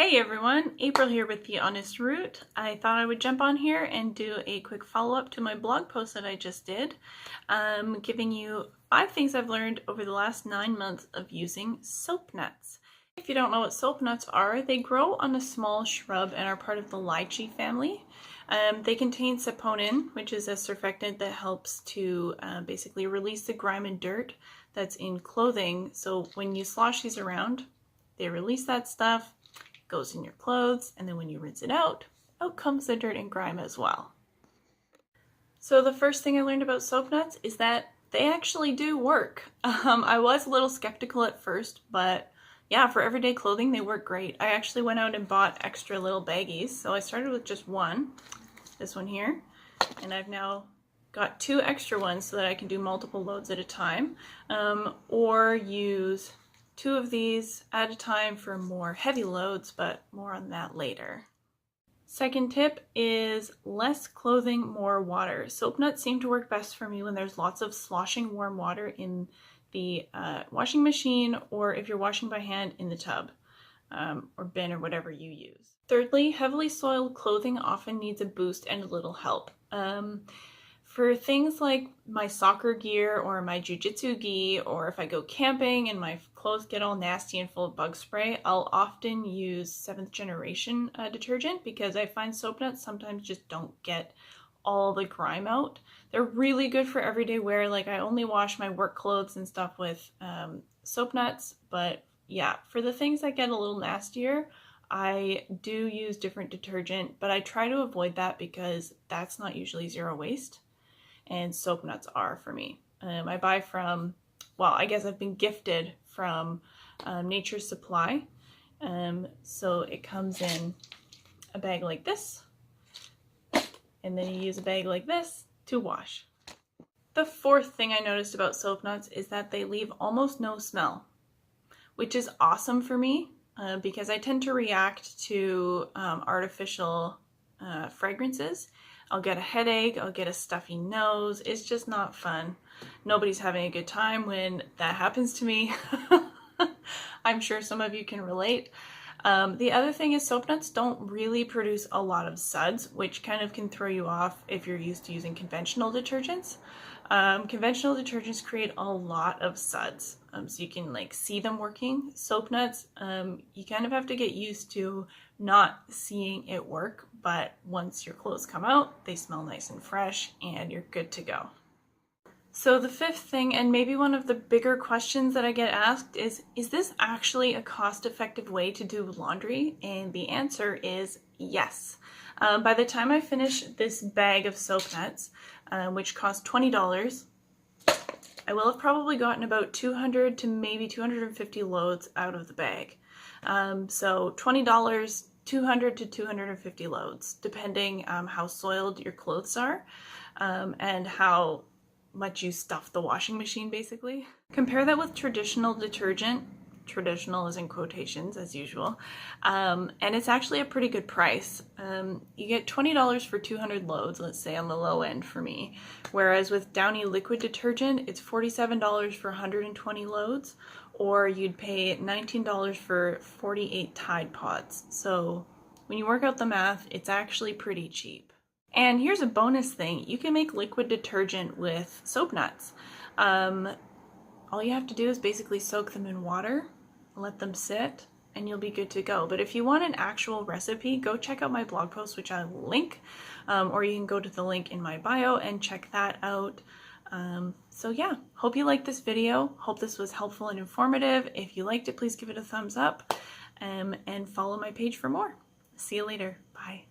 Hey everyone, April here with The Honest Root. I thought I would jump on here and do a quick follow-up to my blog post that I just did, giving you 5 things I've learned over the last 9 months of using soap nuts. If you don't know what soap nuts are, they grow on a small shrub and are part of the lychee family. They contain saponin, which is a surfactant that helps to basically release the grime and dirt that's in clothing. So when you slosh these around, they release that stuff, goes in your clothes, and then when you rinse it out comes the dirt and grime as well. So the first thing I learned about soap nuts is that they actually do work. I was a little skeptical at first, but yeah, for everyday clothing they work great. I actually went out and bought extra little baggies. So I started with just one, this one here, and I've now got 2 extra ones so that I can do multiple loads at a time, or use 2 of these at a time for more heavy loads, but more on that later. Second tip is less clothing, more water. Soap nuts seem to work best for me when there's lots of sloshing warm water in the washing machine, or if you're washing by hand in the tub or bin or whatever you use. Thirdly, heavily soiled clothing often needs a boost and a little help. For things like my soccer gear or my jiu-jitsu gi, or if I go camping and my clothes get all nasty and full of bug spray, I'll often use 7th generation detergent because I find soap nuts sometimes just don't get all the grime out. They're really good for everyday wear. Like, I only wash my work clothes and stuff with soap nuts, but yeah, for the things that get a little nastier, I do use different detergent, but I try to avoid that because that's not usually zero waste. And soap nuts are for me. I buy from, well, I guess I've been gifted from Nature's Supply. So it comes in a bag like this, and then you use a bag like this to wash. The fourth thing I noticed about soap nuts is that they leave almost no smell, which is awesome for me because I tend to react to artificial fragrances. I'll get a headache, I'll get a stuffy nose. It's just not fun. Nobody's having a good time when that happens to me. I'm sure some of you can relate. The other thing is soap nuts don't really produce a lot of suds, which kind of can throw you off if you're used to using conventional detergents. Conventional detergents create a lot of suds, so you can like see them working. Soap nuts, you kind of have to get used to not seeing it work, but once your clothes come out, they smell nice and fresh and you're good to go. So the 5th thing, and maybe one of the bigger questions that I get asked is this actually a cost-effective way to do laundry? And the answer is yes. By the time I finish this bag of soap nuts, which cost $20, I will have probably gotten about 200 to maybe 250 loads out of the bag. So $20, 200 to 250 loads, depending how soiled your clothes are and how much you stuff the washing machine, basically. Compare that with traditional detergent. Traditional is in quotations, as usual, and it's actually a pretty good price. You get $20 for 200 loads, let's say on the low end for me, whereas with Downy liquid detergent, it's $47 for 120 loads, or you'd pay $19 for 48 Tide Pods. So when you work out the math, it's actually pretty cheap. And here's a bonus thing. You can make liquid detergent with soap nuts. All you have to do is basically soak them in water, let them sit, and you'll be good to go. But if you want an actual recipe, go check out my blog post, which I'll link, or you can go to the link in my bio and check that out. So yeah, hope you liked this video. Hope this was helpful and informative. If you liked it, please give it a thumbs up, and follow my page for more. See you later. Bye.